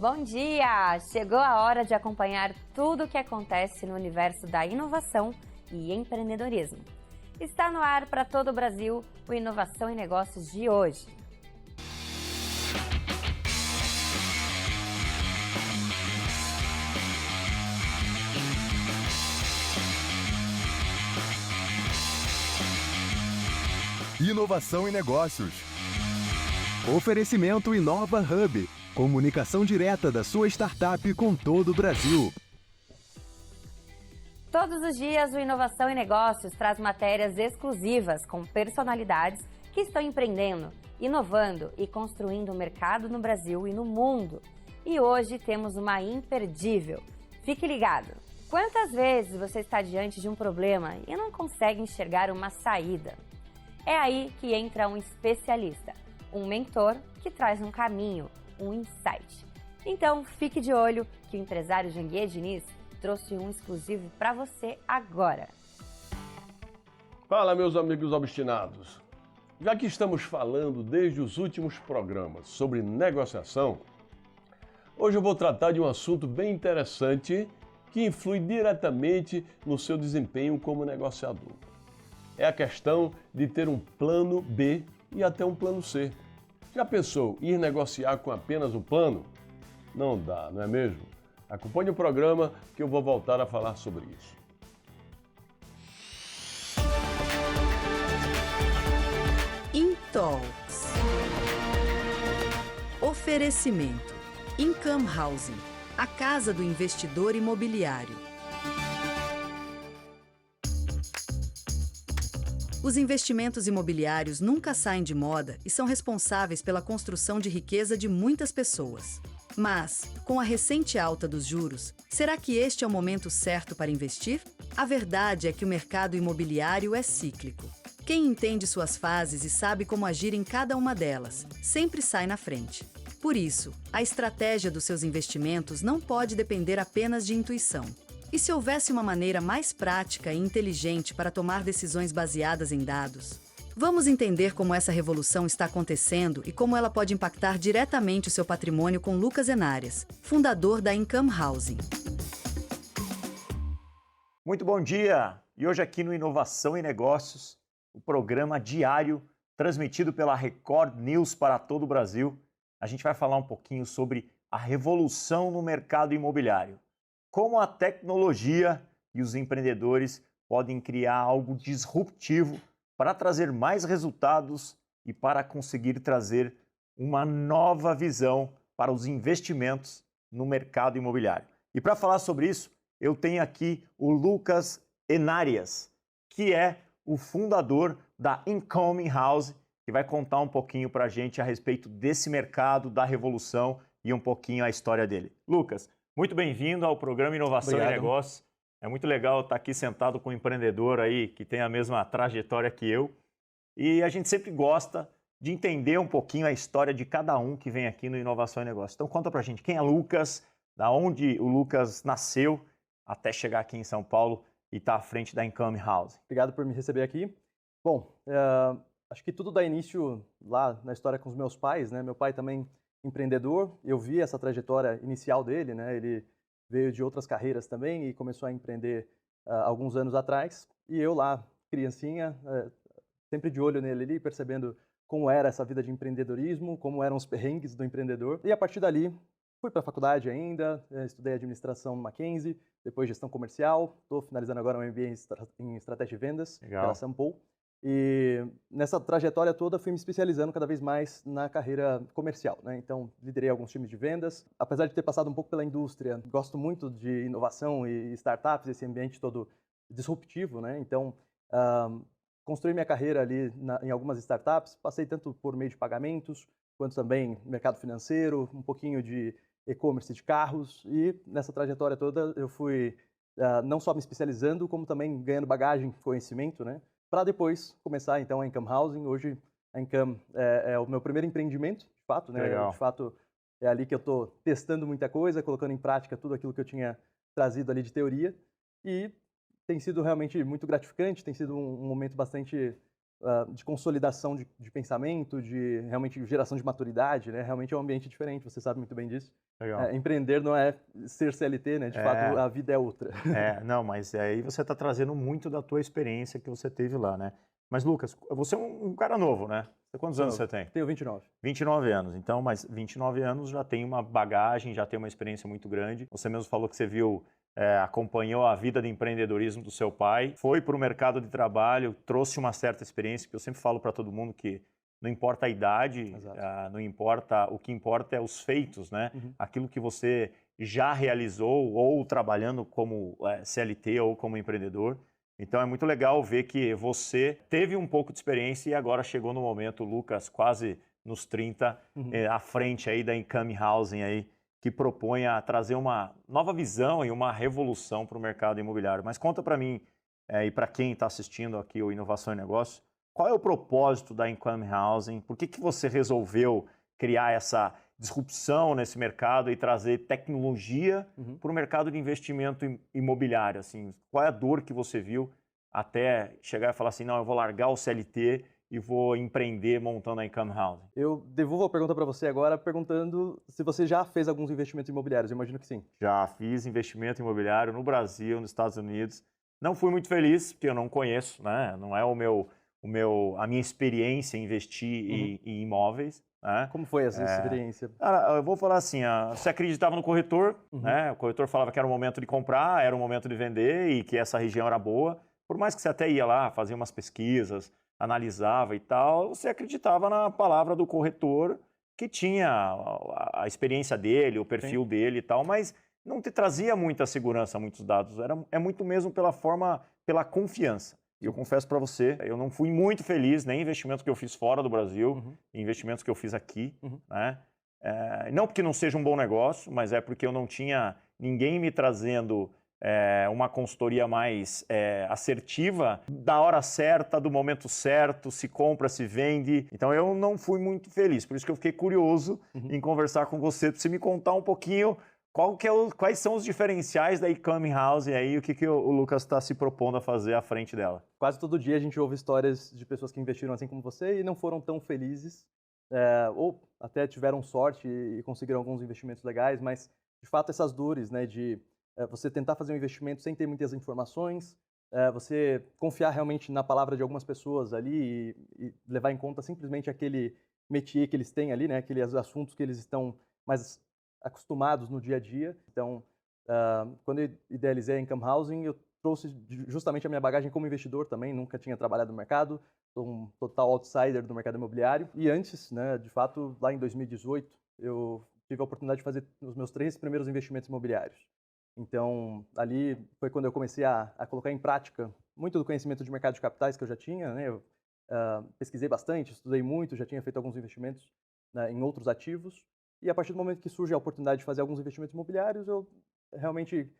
Bom dia! Chegou a hora de acompanhar tudo o que acontece no universo da inovação e empreendedorismo. Está no ar para todo o Brasil o Inovação e Negócios de hoje. Inovação e Negócios. Oferecimento Inova Hub. Comunicação direta da sua startup com todo o Brasil. Todos os dias, o Inovação e Negócios traz matérias exclusivas com personalidades que estão empreendendo, inovando e construindo o mercado no Brasil e no mundo. E hoje temos uma imperdível. Fique ligado! Quantas vezes você está diante de um problema e não consegue enxergar uma saída? É aí que entra um especialista, um mentor que traz um caminho, um insight. Então, fique de olho que o empresário Janguier Diniz trouxe um exclusivo para você agora. Fala, meus amigos obstinados. Já que estamos falando desde os últimos programas sobre negociação, hoje eu vou tratar de um assunto bem interessante que influi diretamente no seu desempenho como negociador. É a questão de ter um plano B e até um plano C. Já pensou ir negociar com apenas um plano? Não dá, não é mesmo? Acompanhe o programa que eu vou voltar a falar sobre isso. Intalks. Oferecimento: Income Housing, a casa do investidor imobiliário. Os investimentos imobiliários nunca saem de moda e são responsáveis pela construção de riqueza de muitas pessoas. Mas, com a recente alta dos juros, será que este é o momento certo para investir? A verdade é que o mercado imobiliário é cíclico. Quem entende suas fases e sabe como agir em cada uma delas, sempre sai na frente. Por isso, a estratégia dos seus investimentos não pode depender apenas de intuição. E se houvesse uma maneira mais prática e inteligente para tomar decisões baseadas em dados? Vamos entender como essa revolução está acontecendo e como ela pode impactar diretamente o seu patrimônio com Lucas Henárias, fundador da Income Housing. Muito bom dia! E hoje aqui no Inovação e Negócios, o programa diário transmitido pela Record News para todo o Brasil, a gente vai falar um pouquinho sobre a revolução no mercado imobiliário. Como a tecnologia e os empreendedores podem criar algo disruptivo para trazer mais resultados e para conseguir trazer uma nova visão para os investimentos no mercado imobiliário. E para falar sobre isso, eu tenho aqui o Lucas Henárias, que é o fundador da Income House, que vai contar um pouquinho para a gente a respeito desse mercado, da revolução e um pouquinho a história dele. Lucas, muito bem-vindo ao programa Inovação e Negócios. É muito legal estar aqui sentado com um empreendedor aí que tem a mesma trajetória que eu. E a gente sempre gosta de entender um pouquinho a história de cada um que vem aqui no Inovação e Negócios. Então conta pra gente quem é Lucas, da onde o Lucas nasceu até chegar aqui em São Paulo e estar à frente da Income House. Obrigado por me receber aqui. Bom, acho que tudo dá início lá na história com os meus pais, né? Meu pai também empreendedor, eu vi essa trajetória inicial dele, né? Ele veio de outras carreiras também e começou a empreender alguns anos atrás. E eu lá, criancinha, sempre de olho nele ali, percebendo como era essa vida de empreendedorismo, como eram os perrengues do empreendedor. E a partir dali, fui para a faculdade ainda, estudei administração no Mackenzie, depois gestão comercial, estou finalizando agora um MBA em estratégia de vendas pela Sampo. E nessa trajetória toda fui me especializando cada vez mais na carreira comercial, né? Então liderei alguns times de vendas. Apesar de ter passado um pouco pela indústria, gosto muito de inovação e startups, esse ambiente todo disruptivo, né? Então construí minha carreira ali em algumas startups, passei tanto por meio de pagamentos, quanto também mercado financeiro, um pouquinho de e-commerce de carros, e nessa trajetória toda eu fui não só me especializando, como também ganhando bagagem, conhecimento, né? Para depois começar, então, a Income Housing. Hoje, a Income é o meu primeiro empreendimento, de fato, né? Legal. De fato, é ali que eu estou testando muita coisa, colocando em prática tudo aquilo que eu tinha trazido ali de teoria. E tem sido realmente muito gratificante, tem sido um momento bastante de consolidação de pensamento, de realmente geração de maturidade, né? Realmente é um ambiente diferente, você sabe muito bem disso. Legal. Empreender não é ser CLT, né? De fato, a vida é outra. Não, mas aí você está trazendo muito da tua experiência que você teve lá, né? Mas, Lucas, você é um cara novo, né? Quantos anos você tem? Tenho 29. 29 anos. Então, mas 29 anos já tem uma bagagem, já tem uma experiência muito grande. Você mesmo falou que você viu, acompanhou a vida de empreendedorismo do seu pai, foi para o mercado de trabalho, trouxe uma certa experiência, que eu sempre falo para todo mundo que não importa a idade, não importa, o que importa é os feitos, né? Aquilo que você já realizou ou trabalhando como CLT ou como empreendedor. Então é muito legal ver que você teve um pouco de experiência e agora chegou no momento, Lucas, quase nos 30, à frente aí da Income Housing aí, que propõe a trazer uma nova visão e uma revolução para o mercado imobiliário. Mas conta para mim e para quem está assistindo aqui o Inovação e Negócio, qual é o propósito da Income Housing? Por que você resolveu criar essa disrupção nesse mercado e trazer tecnologia para o mercado de investimento imobiliário? Assim, qual é a dor que você viu até chegar e falar assim, não, eu vou largar o CLT e vou empreender montando a Income Housing? Eu devolvo a pergunta para você agora perguntando se você já fez alguns investimentos imobiliários. Eu imagino que sim. Já fiz investimento imobiliário no Brasil, nos Estados Unidos. Não fui muito feliz, porque eu não conheço, né? Não é a minha experiência em investir em imóveis. Né? Como foi essa experiência? Cara, eu vou falar assim, você acreditava no corretor, né? O corretor falava que era o momento de comprar, era o momento de vender e que essa região era boa. Por mais que você até ia lá, fazia umas pesquisas, analisava e tal, você acreditava na palavra do corretor que tinha a experiência dele, o perfil dele e tal, mas não te trazia muita segurança, muitos dados. É muito mesmo pela confiança. E eu confesso para você, eu não fui muito feliz, nem investimentos que eu fiz fora do Brasil, investimentos que eu fiz aqui, né? Não porque não seja um bom negócio, mas é porque eu não tinha ninguém me trazendo uma consultoria mais assertiva, da hora certa, do momento certo, se compra, se vende. Então eu não fui muito feliz, por isso que eu fiquei curioso em conversar com você, para você me contar um pouquinho quais são os diferenciais da Income Housing aí, o que o Lucas está se propondo a fazer à frente dela. Quase todo dia a gente ouve histórias de pessoas que investiram assim como você e não foram tão felizes, ou até tiveram sorte e conseguiram alguns investimentos legais, mas de fato essas dores, né, de você tentar fazer um investimento sem ter muitas informações, você confiar realmente na palavra de algumas pessoas ali e levar em conta simplesmente aquele métier que eles têm ali, né, aqueles assuntos que eles estão mais acostumados no dia a dia. Então, quando eu idealizei a Income Housing, eu trouxe justamente a minha bagagem como investidor também, nunca tinha trabalhado no mercado, sou um total outsider do mercado imobiliário. E antes, né, de fato, lá em 2018, eu tive a oportunidade de fazer os meus 3 primeiros investimentos imobiliários. Então, ali foi quando eu comecei a colocar em prática muito do conhecimento de mercado de capitais que eu já tinha, né? Eu pesquisei bastante, estudei muito, já tinha feito alguns investimentos, né, em outros ativos. E a partir do momento que surge a oportunidade de fazer alguns investimentos imobiliários, eu realmente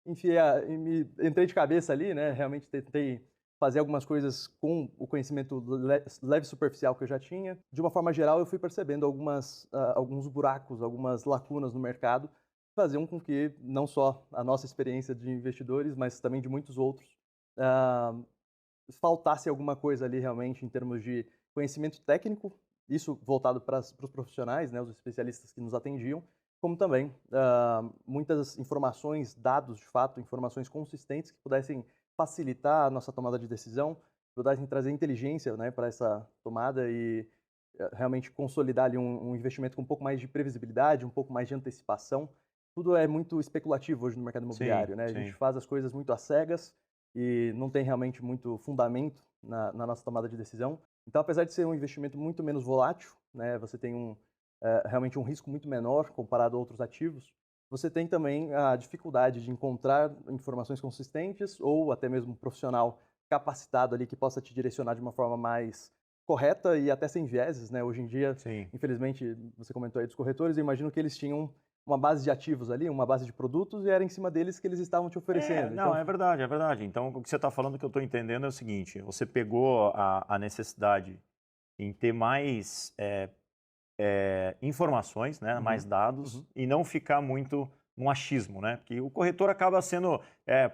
entrei de cabeça ali, né? Realmente tentei fazer algumas coisas com o conhecimento leve superficial que eu já tinha. De uma forma geral, eu fui percebendo alguns buracos, algumas lacunas no mercado, que faziam com que não só a nossa experiência de investidores, mas também de muitos outros, faltasse alguma coisa ali realmente em termos de conhecimento técnico, isso voltado para os profissionais, né, os especialistas que nos atendiam, como também muitas informações, dados de fato, informações consistentes que pudessem facilitar a nossa tomada de decisão, pudessem trazer inteligência, né, para essa tomada e realmente consolidar ali um investimento com um pouco mais de previsibilidade, um pouco mais de antecipação. Tudo é muito especulativo hoje no mercado imobiliário, né? A gente faz as coisas muito às cegas e não tem realmente muito fundamento na nossa tomada de decisão. Então, apesar de ser um investimento muito menos volátil, né, você tem realmente um risco muito menor comparado a outros ativos, você tem também a dificuldade de encontrar informações consistentes ou até mesmo um profissional capacitado ali que possa te direcionar de uma forma mais correta e até sem vieses, né? Hoje em dia, infelizmente, você comentou aí dos corretores, eu imagino que eles tinham uma base de ativos ali, uma base de produtos e era em cima deles que eles estavam te oferecendo. Não, é verdade, é verdade. Então, o que você está falando que eu estou entendendo é o seguinte, você pegou a necessidade em ter mais informações, né, mais dados e não ficar muito num achismo, né? Porque o corretor acaba sendo,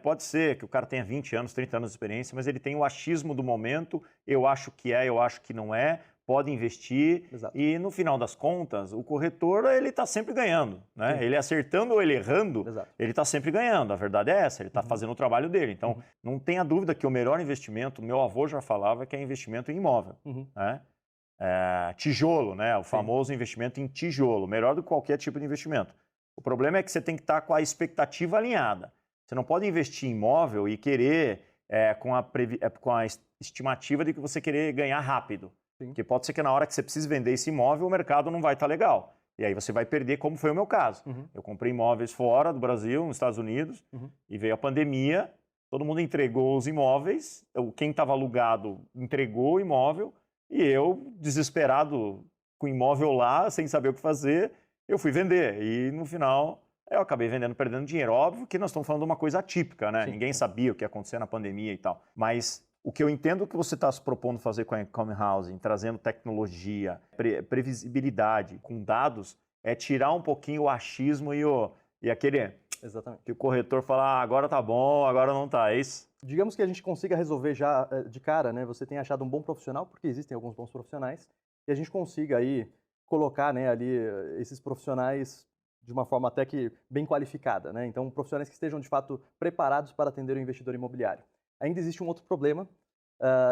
pode ser que o cara tenha 20 anos, 30 anos de experiência, mas ele tem o achismo do momento, eu acho que eu acho que não é, pode investir. Exato. E no final das contas, o corretor, ele está sempre ganhando, né? Sim. Ele acertando ou ele errando, Exato. ele está sempre ganhando, a verdade é essa, ele está fazendo o trabalho dele. Então, não tenha dúvida que o melhor investimento, meu avô já falava que é investimento em imóvel, né? Tijolo, né? O famoso investimento em tijolo, melhor do que qualquer tipo de investimento. O problema é que você tem que estar com a expectativa alinhada. Você não pode investir em imóvel e querer com a estimativa de que você querer ganhar rápido. Sim. Porque pode ser que na hora que você precise vender esse imóvel, o mercado não vai estar legal. E aí você vai perder, como foi o meu caso. Eu comprei imóveis fora do Brasil, nos Estados Unidos, e veio a pandemia, todo mundo entregou os imóveis, quem estava alugado entregou o imóvel, e eu, desesperado, com o imóvel lá, sem saber o que fazer, eu fui vender. E no final, eu acabei vendendo, perdendo dinheiro. Óbvio que nós estamos falando de uma coisa atípica, né? Sim. Ninguém sabia o que ia acontecer na pandemia e tal. Mas o que eu entendo que você está se propondo fazer com a Income Housing, trazendo tecnologia, previsibilidade, com dados, é tirar um pouquinho o achismo e aquele Exatamente. que o corretor fala, agora tá bom, agora não tá, é isso? Digamos que a gente consiga resolver já de cara, né? Você tem achado um bom profissional, porque existem alguns bons profissionais, e a gente consiga aí colocar, né, ali esses profissionais de uma forma até que bem qualificada, né? Então, profissionais que estejam de fato preparados para atender o investidor imobiliário. Ainda existe um outro problema,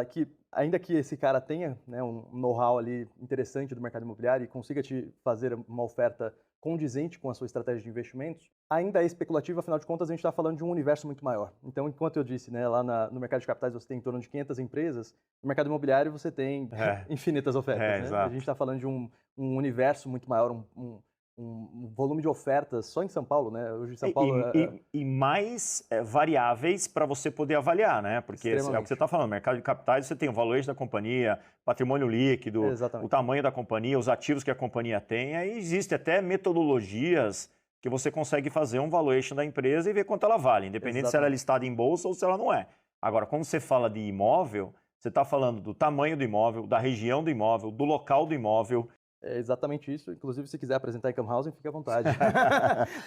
que ainda que esse cara tenha, né, um know-how ali interessante do mercado imobiliário e consiga te fazer uma oferta condizente com a sua estratégia de investimentos, ainda é especulativo, afinal de contas a gente está falando de um universo muito maior. Então, enquanto eu disse, né, lá no mercado de capitais você tem em torno de 500 empresas, no mercado imobiliário você tem infinitas ofertas. Né? Exato. A gente está falando de um universo muito maior, um volume de ofertas só em São Paulo, né? Hoje em São Paulo e mais variáveis para você poder avaliar, né? Porque é o que você está falando, mercado de capitais, você tem o valuation da companhia, patrimônio líquido, o tamanho da companhia, os ativos que a companhia tem, aí existe até metodologias que você consegue fazer um valuation da empresa e ver quanto ela vale, independente se ela é listada em bolsa ou se ela não é. Agora, quando você fala de imóvel, você está falando do tamanho do imóvel, da região do imóvel, do local do imóvel. É exatamente isso. Inclusive, se quiser apresentar Income Housing, fique à vontade.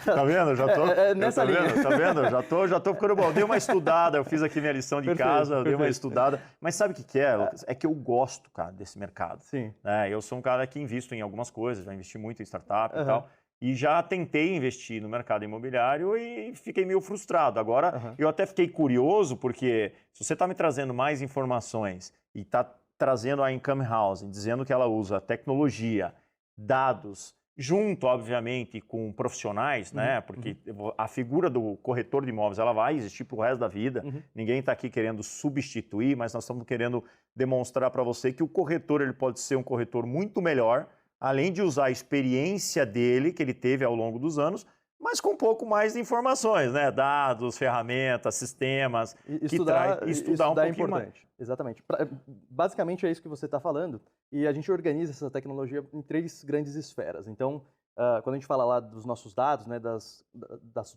Tá vendo? Já tô, nessa linha. Tá vendo? Já tô ficando bom. Eu dei uma estudada, eu fiz aqui minha lição de casa, eu dei uma estudada. Mas sabe o que é, Lucas? É que eu gosto, cara, desse mercado. Sim. Eu sou um cara que invisto em algumas coisas, já investi muito em startup e tal. E já tentei investir no mercado imobiliário e fiquei meio frustrado. Agora, eu até fiquei curioso, porque se você está me trazendo mais informações e está trazendo a Income Housing, dizendo que ela usa tecnologia, dados, junto, obviamente, com profissionais, né? Porque a figura do corretor de imóveis, ela vai existir para o resto da vida. Ninguém está aqui querendo substituir, mas nós estamos querendo demonstrar para você que o corretor ele pode ser um corretor muito melhor, além de usar a experiência dele, que ele teve ao longo dos anos, mas com um pouco mais de informações, né? Dados, ferramentas, sistemas. Estudar um pouquinho é importante. Exatamente. Basicamente é isso que você está falando. E a gente organiza essa tecnologia em 3 grandes esferas. Então, quando a gente fala lá dos nossos dados, né, das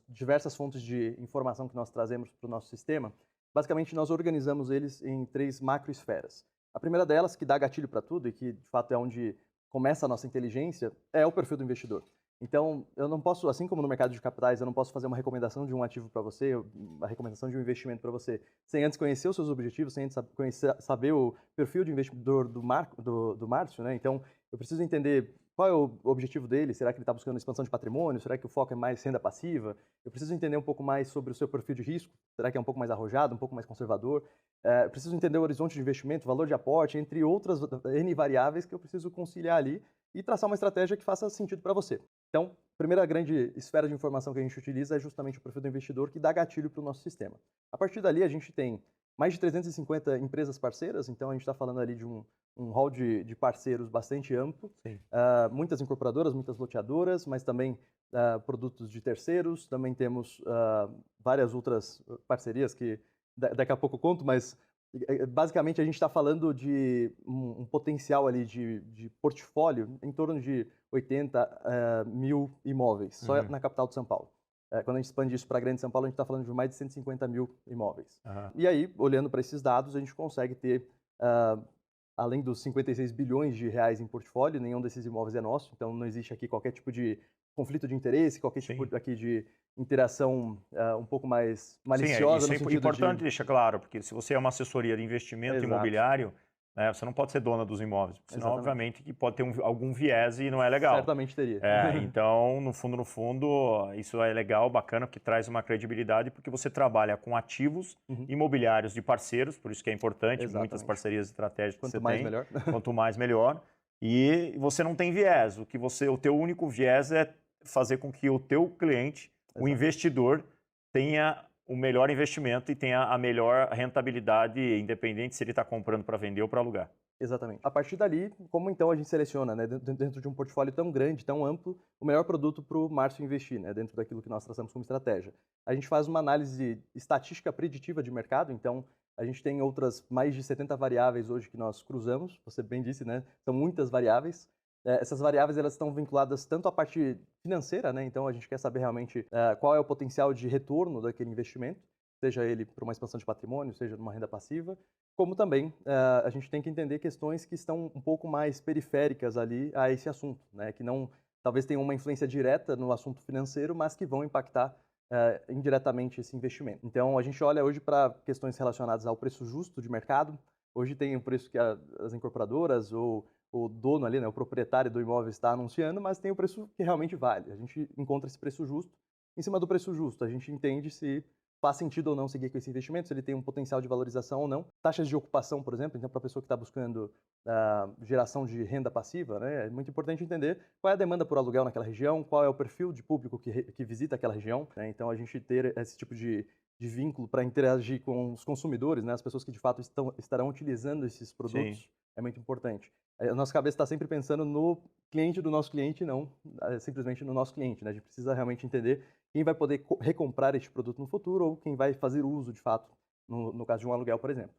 diversas fontes de informação que nós trazemos para o nosso sistema, basicamente nós organizamos eles em 3 macroesferas. A primeira delas, que dá gatilho para tudo e que de fato é onde começa a nossa inteligência, é o perfil do investidor. Então, eu não posso, assim como no mercado de capitais, eu não posso fazer uma recomendação de um ativo para você, uma recomendação de um investimento para você, sem antes conhecer os seus objetivos, sem antes saber o perfil de investidor do Márcio, né? Então, eu preciso entender qual é o objetivo dele, será que ele está buscando expansão de patrimônio, será que o foco é mais renda passiva? Eu preciso entender um pouco mais sobre o seu perfil de risco, será que é um pouco mais arrojado, um pouco mais conservador? Eu preciso entender o horizonte de investimento, valor de aporte, entre outras N variáveis que eu preciso conciliar ali e traçar uma estratégia que faça sentido para você. Então, a primeira grande esfera de informação que a gente utiliza é justamente o perfil do investidor, que dá gatilho para o nosso sistema. A partir dali, a gente tem mais de 350 empresas parceiras, então a gente está falando ali de um hall de parceiros bastante amplo. Muitas incorporadoras, muitas loteadoras, mas também produtos de terceiros. Também temos várias outras parcerias que daqui a pouco eu conto, mas basicamente a gente está falando de um potencial ali de portfólio em torno de 80 mil imóveis, só na capital de São Paulo. Quando a gente expande isso para a Grande São Paulo, a gente está falando de mais de 150 mil imóveis. E aí, olhando para esses dados, a gente consegue ter, além dos 56 bilhões de reais em portfólio, nenhum desses imóveis é nosso, então não existe aqui qualquer tipo de conflito de interesse, qualquer tipo aqui de interação um pouco mais maliciosa. Sim, isso é importante deixar claro, porque se você é uma assessoria de investimento imobiliário, né, você não pode ser dona dos imóveis, porque senão, obviamente, que pode ter algum viés e não é legal. Certamente teria. Então, no fundo, isso é legal, bacana, porque traz uma credibilidade, porque você trabalha com ativos imobiliários de parceiros, por isso que é importante, muitas parcerias estratégicas Quanto mais melhor. Quanto mais melhor. E você não tem viés, o teu único viés é fazer com que o teu cliente, o investidor, tenha o melhor investimento e tenha a melhor rentabilidade, independente se ele está comprando para vender ou para alugar. Exatamente. A partir dali, como então a gente seleciona, né, dentro de um portfólio tão grande, tão amplo, o melhor produto para o Márcio investir, né, dentro daquilo que nós traçamos como estratégia? A gente faz uma análise estatística preditiva de mercado, então a gente tem outras mais de 70 variáveis hoje que nós cruzamos, você bem disse, né, são muitas variáveis. Essas variáveis elas estão vinculadas tanto à parte financeira, né? Então a gente quer saber realmente qual é o potencial de retorno daquele investimento, seja ele para uma expansão de patrimônio, seja numa renda passiva, como também a gente tem que entender questões que estão um pouco mais periféricas ali a esse assunto, né? Que não talvez tenham uma influência direta no assunto financeiro, mas que vão impactar indiretamente esse investimento. Então a gente olha hoje para questões relacionadas ao preço justo de mercado. Hoje tem o preço que as incorporadoras ou o dono ali, né, o proprietário do imóvel está anunciando, mas tem o preço que realmente vale. A gente encontra esse preço justo. Em cima do preço justo, a gente entende se faz sentido ou não seguir com esse investimento, se ele tem um potencial de valorização ou não. Taxas de ocupação, por exemplo, então para a pessoa que está buscando geração de renda passiva, né, é muito importante entender qual é a demanda por aluguel naquela região, qual é o perfil de público que visita aquela região, né, então a gente ter esse tipo de vínculo para interagir com os consumidores, né, as pessoas que de fato estarão utilizando esses produtos, é muito importante. A nossa cabeça está sempre pensando no cliente do nosso cliente, não simplesmente no nosso cliente, né? A gente precisa realmente entender quem vai poder recomprar este produto no futuro ou quem vai fazer uso, de fato, no caso de um aluguel, por exemplo.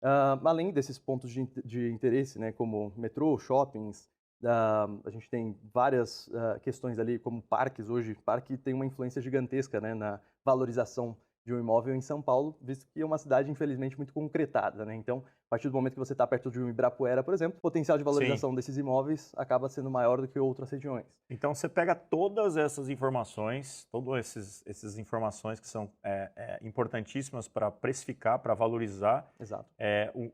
Além desses pontos de interesse, né, como metrô, shoppings, a gente tem várias questões ali, como parques hoje. Parque tem uma influência gigantesca, né, na valorização de um imóvel em São Paulo, visto que é uma cidade, infelizmente, muito concretada, né? Então, a partir do momento que você está perto de um Ibirapuera, por exemplo, o potencial de valorização desses imóveis acaba sendo maior do que outras regiões. Então, você pega todas essas informações, essas informações que são importantíssimas para precificar, para valorizar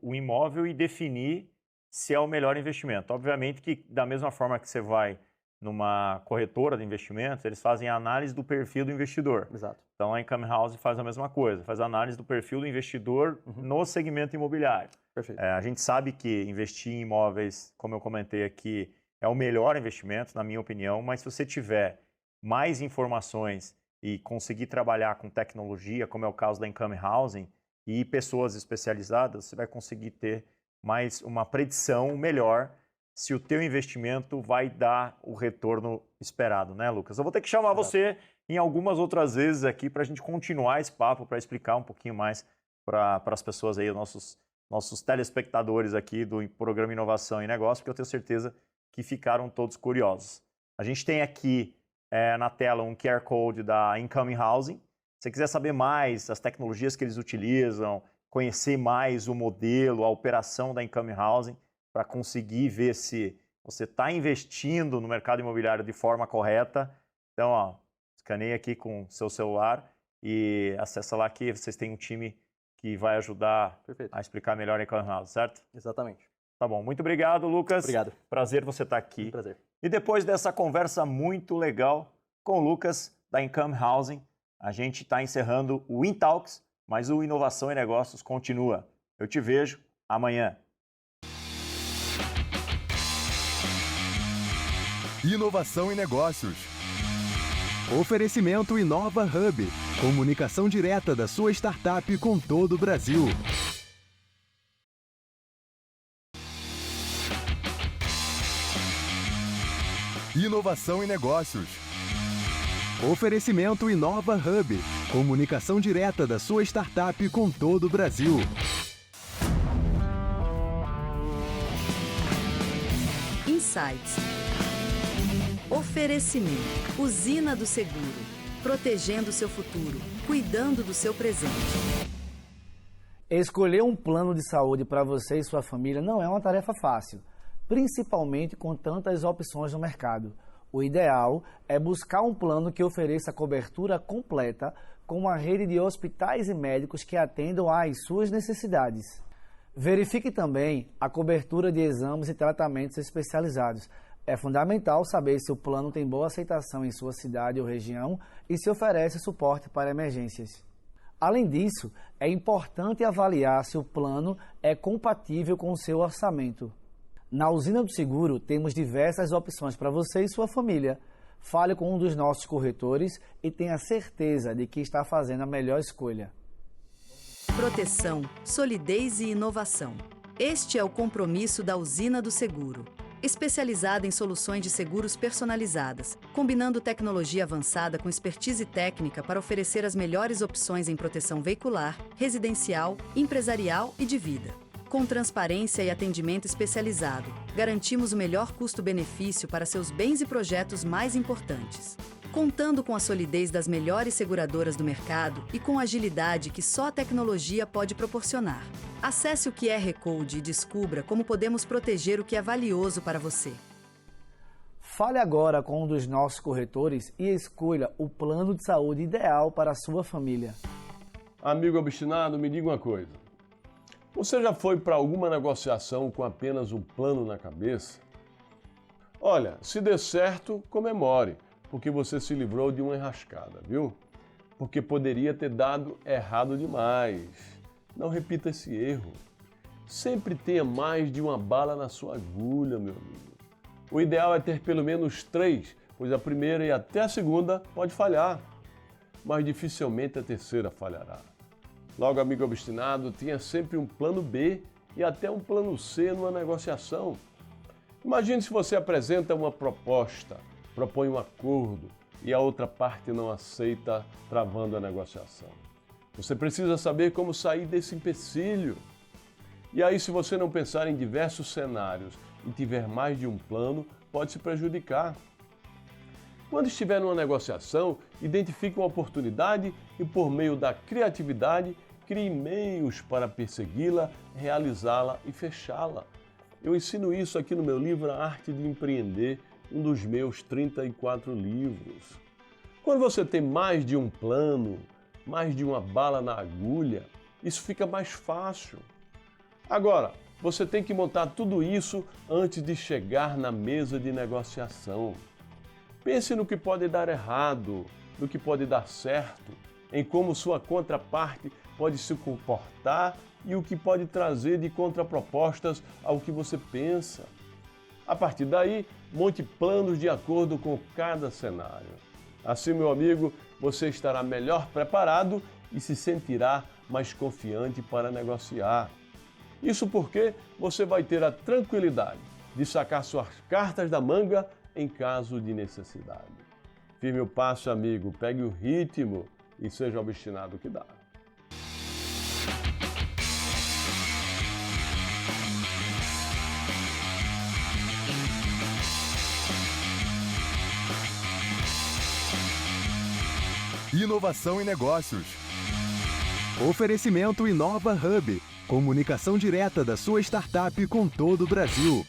o imóvel e definir se é o melhor investimento. Obviamente que, da mesma forma que você vai numa corretora de investimentos, eles fazem a análise do perfil do investidor. Exato. Então, a Income House faz a mesma coisa, faz a análise do perfil do investidor no segmento imobiliário. Perfeito. A gente sabe que investir em imóveis, como eu comentei aqui, é o melhor investimento, na minha opinião, mas se você tiver mais informações e conseguir trabalhar com tecnologia, como é o caso da Income Housing, e pessoas especializadas, você vai conseguir ter mais uma predição melhor se o teu investimento vai dar o retorno esperado, né, Lucas? Eu vou ter que chamar você em algumas outras vezes aqui para a gente continuar esse papo, para explicar um pouquinho mais para as pessoas aí, nossos telespectadores aqui do programa Inovação e Negócio, porque eu tenho certeza que ficaram todos curiosos. A gente tem aqui na tela um QR Code da Income Housing. Se você quiser saber mais das tecnologias que eles utilizam, conhecer mais o modelo, a operação da Income Housing, para conseguir ver se você está investindo no mercado imobiliário de forma correta. Então, escaneia aqui com o seu celular e acessa lá que vocês têm um time que vai ajudar a explicar melhor a Income Housing, certo? Exatamente. Tá bom. Muito obrigado, Lucas. Obrigado. Prazer você estar aqui. Prazer. E depois dessa conversa muito legal com o Lucas da Income Housing, a gente está encerrando o InTalks, mas o Inovação e Negócios continua. Eu te vejo amanhã. Inovação e Negócios. Oferecimento Inova Hub. Comunicação direta da sua startup com todo o Brasil. Inovação e Negócios. Oferecimento Inova Hub. Comunicação direta da sua startup com todo o Brasil. Insights. Oferecimento. Usina do Seguro. Protegendo seu futuro. Cuidando do seu presente. Escolher um plano de saúde para você e sua família não é uma tarefa fácil, principalmente com tantas opções no mercado. O ideal é buscar um plano que ofereça cobertura completa com uma rede de hospitais e médicos que atendam às suas necessidades. Verifique também a cobertura de exames e tratamentos especializados. É fundamental saber se o plano tem boa aceitação em sua cidade ou região e se oferece suporte para emergências. Além disso, é importante avaliar se o plano é compatível com o seu orçamento. Na Usina do Seguro, temos diversas opções para você e sua família. Fale com um dos nossos corretores e tenha certeza de que está fazendo a melhor escolha. Proteção, solidez e inovação. Este é o compromisso da Usina do Seguro. Especializada em soluções de seguros personalizadas, combinando tecnologia avançada com expertise técnica para oferecer as melhores opções em proteção veicular, residencial, empresarial e de vida. Com transparência e atendimento especializado, garantimos o melhor custo-benefício para seus bens e projetos mais importantes. Contando com a solidez das melhores seguradoras do mercado e com a agilidade que só a tecnologia pode proporcionar. Acesse o QR Code e descubra como podemos proteger o que é valioso para você. Fale agora com um dos nossos corretores e escolha o plano de saúde ideal para a sua família. Amigo obstinado, me diga uma coisa. Você já foi para alguma negociação com apenas um plano na cabeça? Olha, se der certo, comemore, porque você se livrou de uma enrascada, viu? Porque poderia ter dado errado demais. Não repita esse erro. Sempre tenha mais de uma bala na sua agulha, meu amigo. O ideal é ter pelo menos 3, pois a primeira e até a segunda pode falhar, mas dificilmente a terceira falhará. Logo, amigo obstinado, tenha sempre um plano B e até um plano C numa negociação. Imagine se você apresenta uma proposta, propõe um acordo e a outra parte não aceita, travando a negociação. Você precisa saber como sair desse empecilho. E aí, se você não pensar em diversos cenários e tiver mais de um plano, pode se prejudicar. Quando estiver numa negociação, identifique uma oportunidade e, por meio da criatividade, crie meios para persegui-la, realizá-la e fechá-la. Eu ensino isso aqui no meu livro A Arte de Empreender, um dos meus 34 livros. Quando você tem mais de um plano, mais de uma bala na agulha, isso fica mais fácil. Agora, você tem que montar tudo isso antes de chegar na mesa de negociação. Pense no que pode dar errado, no que pode dar certo, em como sua contraparte pode se comportar e o que pode trazer de contrapropostas ao que você pensa. A partir daí, monte planos de acordo com cada cenário. Assim, meu amigo, você estará melhor preparado e se sentirá mais confiante para negociar. Isso porque você vai ter a tranquilidade de sacar suas cartas da manga em caso de necessidade. Firme o passo, amigo, pegue o ritmo e seja obstinado que dá. Inovação em negócios. Oferecimento Inova Hub. Comunicação direta da sua startup com todo o Brasil.